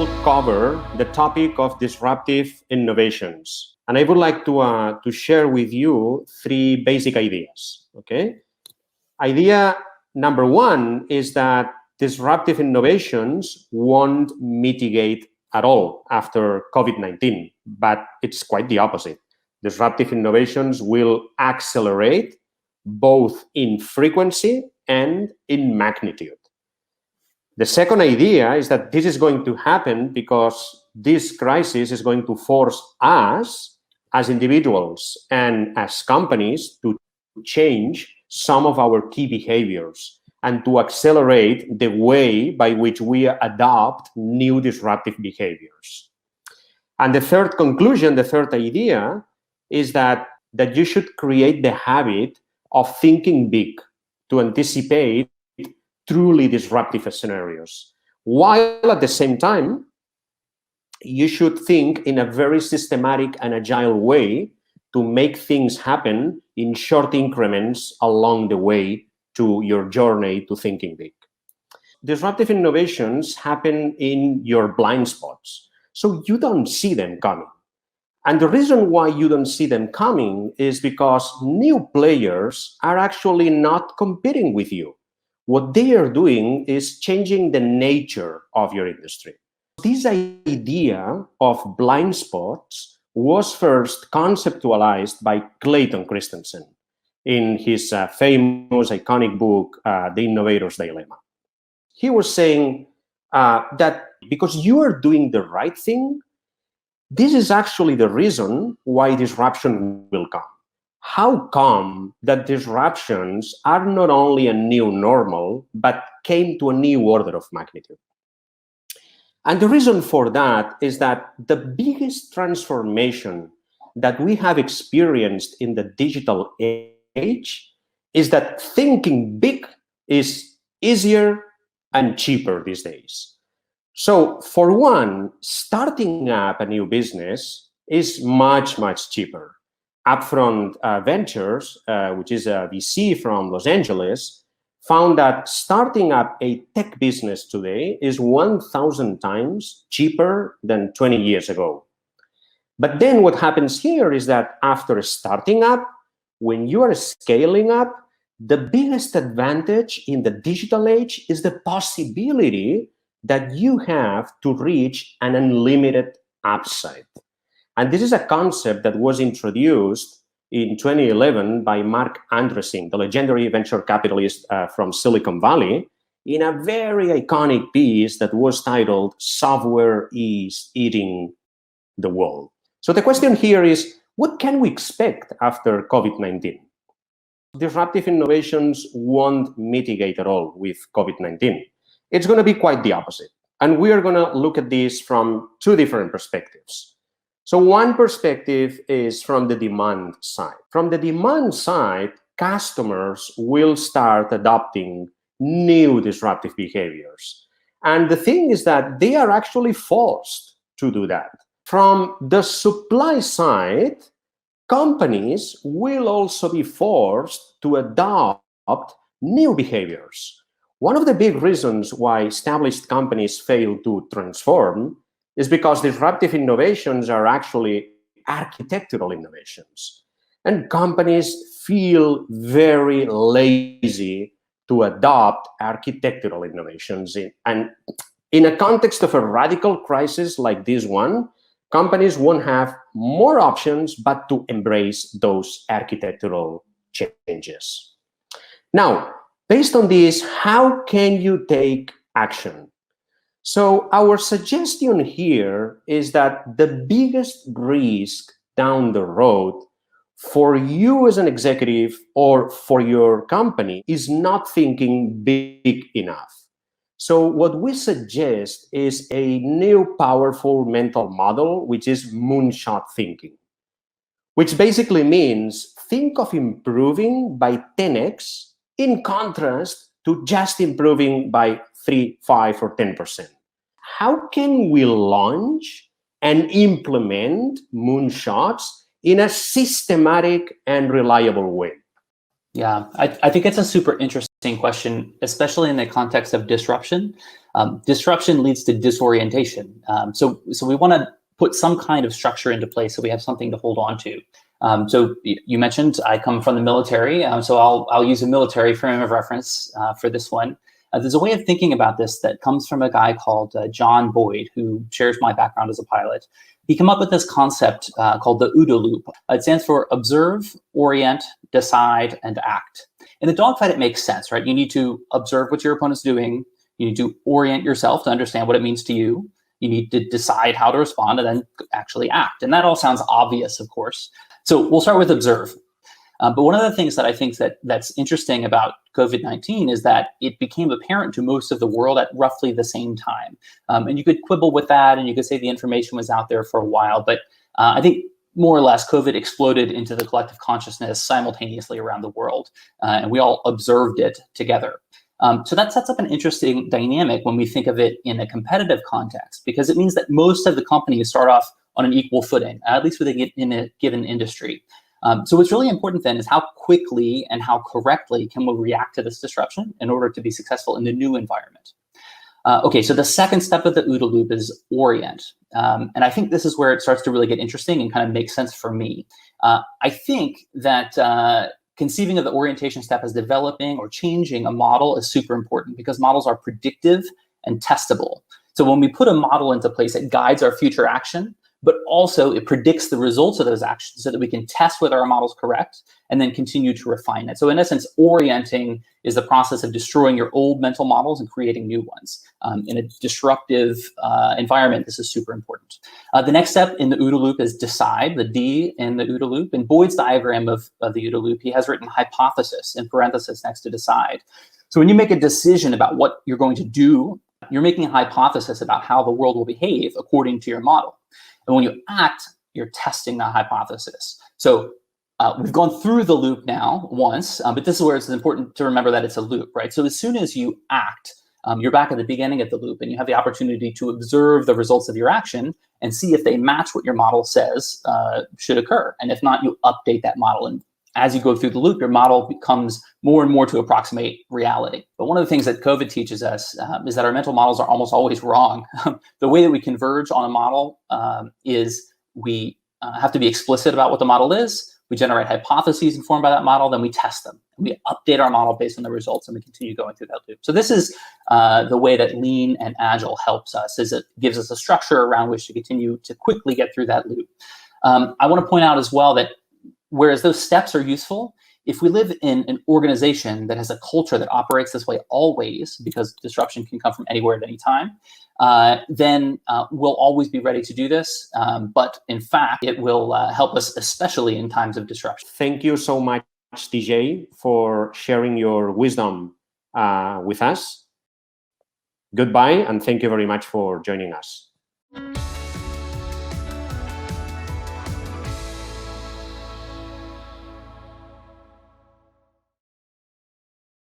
will cover the topic of disruptive innovations. And I would like to share with you three basic ideas, okay? Idea number one is that disruptive innovations won't mitigate at all after COVID-19, but it's quite the opposite. Disruptive innovations will accelerate both in frequency and in magnitude. The second idea is that this is going to happen because this crisis is going to force us as individuals and as companies to change some of our key behaviors and to accelerate the way by which we adopt new disruptive behaviors. And the third conclusion, the third idea, is that you should create the habit of thinking big to anticipate truly disruptive scenarios, while at the same time, you should think in a very systematic and agile way to make things happen in short increments along the way to your journey to thinking big. Disruptive innovations happen in your blind spots, so you don't see them coming. And the reason why you don't see them coming is because new players are actually not competing with you. What they are doing is changing the nature of your industry. This idea of blind spots was first conceptualized by Clayton Christensen in his famous, iconic book, The Innovator's Dilemma. He was saying that because you are doing the right thing, this is actually the reason why disruption will come. How come that disruptions are not only a new normal, but came to a new order of magnitude? And the reason for that is that the biggest transformation that we have experienced in the digital age is that thinking big is easier and cheaper these days. So for one, starting up a new business is much, much cheaper. Upfront Ventures, which is a VC from Los Angeles, found that starting up a tech business today is 1,000 times cheaper than 20 years ago. But then what happens here is that after starting up, when you are scaling up, the biggest advantage in the digital age is the possibility that you have to reach an unlimited upside. And this is a concept that was introduced in 2011 by Mark Andreessen, the legendary venture capitalist from Silicon Valley, in a very iconic piece that was titled "Software is Eating the World." So the question here is, what can we expect after COVID-19? Disruptive innovations won't mitigate at all with COVID-19. It's going to be quite the opposite. And we are going to look at this from two different perspectives. So one perspective is from the demand side. From the demand side, customers will start adopting new disruptive behaviors. And the thing is that they are actually forced to do that. From the supply side, companies will also be forced to adopt new behaviors. One of the big reasons why established companies fail to transform is because disruptive innovations are actually architectural innovations. And companies feel very lazy to adopt architectural innovations. And in a context of a radical crisis like this one, companies won't have more options but to embrace those architectural changes. Now, based on this, how can you take action? So our suggestion here is that the biggest risk down the road for you as an executive or for your company is not thinking big enough. So what we suggest is a new powerful mental model, which is Moonshot thinking, which basically means think of improving by 10x in contrast to just improving by 3, 5, or 10%. How can we launch and implement moonshots in a systematic and reliable way? Yeah, I think it's a super interesting question, especially in the context of disruption. Disruption leads to disorientation. So we want to put some kind of structure into place so we have something to hold on to. So you mentioned I come from the military, so I'll use a military frame of reference for this one. There's a way of thinking about this that comes from a guy called John Boyd, who shares my background as a pilot. He came up with this concept called the OODA loop. It stands for observe, orient, decide, and act. In the dogfight, it makes sense, right? You need to observe what your opponent's doing. You need to orient yourself to understand what it means to you. You need to decide how to respond and then actually act. And that all sounds obvious, of course. So we'll start with observe. But one of the things that I think that's interesting about COVID-19 is that it became apparent to most of the world at roughly the same time. And you could quibble with that, and you could say the information was out there for a while. But I think more or less COVID exploded into the collective consciousness simultaneously around the world. And we all observed it together. So that sets up an interesting dynamic when we think of it in a competitive context, because it means that most of the companies start off on an equal footing, at least in a given industry. So what's really important then is how quickly and how correctly can we react to this disruption in order to be successful in the new environment. Okay, so the second step of the OODA loop is orient. And I think this is where it starts to really get interesting and kind of make sense for me. I think that conceiving of the orientation step as developing or changing a model is super important because models are predictive and testable. So when we put a model into place, it guides our future action, but also it predicts the results of those actions so that we can test whether our model's correct and then continue to refine it. So in essence, orienting is the process of destroying your old mental models and creating new ones. In a disruptive environment, this is super important. The next step in the OODA loop is decide, the D in the OODA loop. In Boyd's diagram of the OODA loop, he has written hypothesis in parentheses next to decide. So when you make a decision about what you're going to do, you're making a hypothesis about how the world will behave according to your model. And when you act, you're testing that hypothesis. So we've gone through the loop now once, but this is where it's important to remember that it's a loop, right? So as soon as you act, you're back at the beginning of the loop and you have the opportunity to observe the results of your action and see if they match what your model says should occur. And if not, you update that model. And as you go through the loop, your model becomes more and more to approximate reality. But one of the things that COVID teaches us is that our mental models are almost always wrong. The way that we converge on a model is we have to be explicit about what the model is. We generate hypotheses informed by that model, then we test them. We update our model based on the results, and we continue going through that loop. So this is the way that Lean and Agile helps us, is it gives us a structure around which to continue to quickly get through that loop. I want to point out as well that whereas those steps are useful, if we live in an organization that has a culture that operates this way always, because disruption can come from anywhere at any time, then we'll always be ready to do this. But in fact, it will help us, especially in times of disruption. Thank you so much, TJ, for sharing your wisdom with us. Goodbye, and thank you very much for joining us.